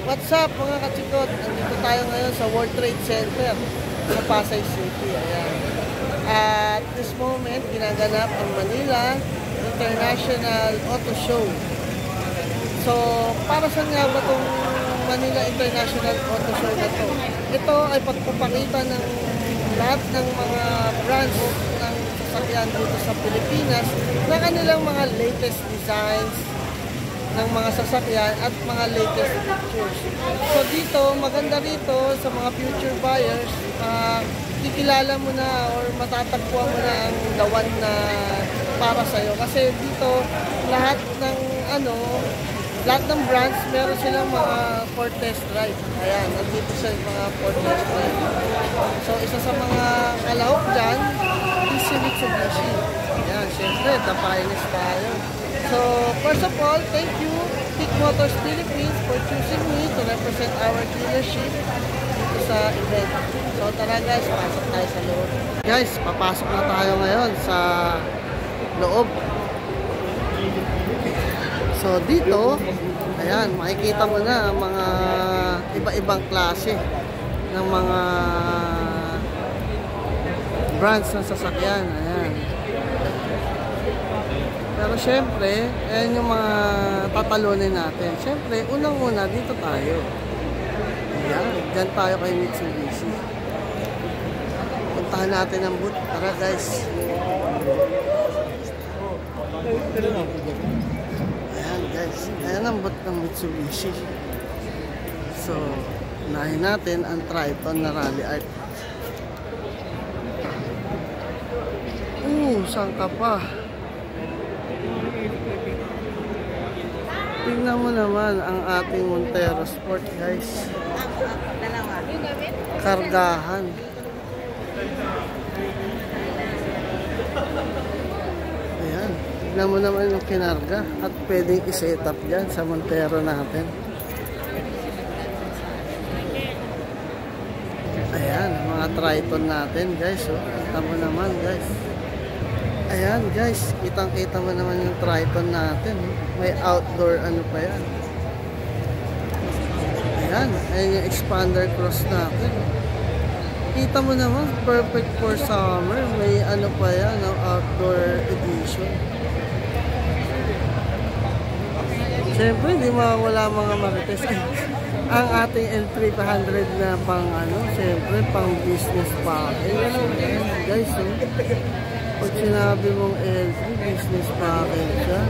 What's up mga kachikot? Nandito tayo ngayon sa World Trade Center sa Pasay City. Ayan. At this moment, ginaganap ang Manila International Auto Show. So, para saan nga ba itong Manila International Auto Show na to? Ito ay pagpapakita ng lahat ng mga brands ng sasakyan dito sa Pilipinas na kanilang mga latest designs ng mga sasakyan at mga latest features. So dito, maganda rito sa mga future buyers, kikilala mo na or matatagpuan mo na ang the one na para sa'yo. Kasi dito, lahat ng brands, meron silang mga for test drive. Ayan, nandito sa mga for test drive. So isa sa mga kalahok dyan, is si Mitsubishi. Ayan, syempre, tapayinis tayo. So, first of all, thank you, Peak Motors Philippines, for choosing me to represent our dealership dito sa event. So, tara guys, pasok tayo sa loob. Guys, papasok na tayo ngayon sa loob. So, dito, ayan, makikita mo na mga iba-ibang klase ng mga brands ng sasakyan. Ayan. Pero syempre, ayan yung mga tatalunin natin. Syempre, unang-una, dito tayo. Ayan, dyan tayo kay Mitsubishi. Puntahan natin ang booth. Tara guys. Ayan guys, ayan ang booth ng Mitsubishi. So, unahin natin ang Triton na Rally Art. Saan ka pa? Tingnan mo naman ang ating Montero Sport guys. Kargahan. Ayan. Tingnan mo naman yung kinarga. At pwedeng i-set up dyan sa Montero natin. Ayan. Mga Triton natin guys. Oh. Kita mo naman guys. Ayan guys, kitang-kita mo naman yung Triton natin. May outdoor ano pa yan. Ayan, ayan yung expander cross natin. Kita mo naman, perfect for summer. May ano pa yan, outdoor edition. Siyempre, hindi mawala mga marites. Ang ating L300 na pang siyempre, pang business package. Guys, pag sinabi mong L3 business package yan.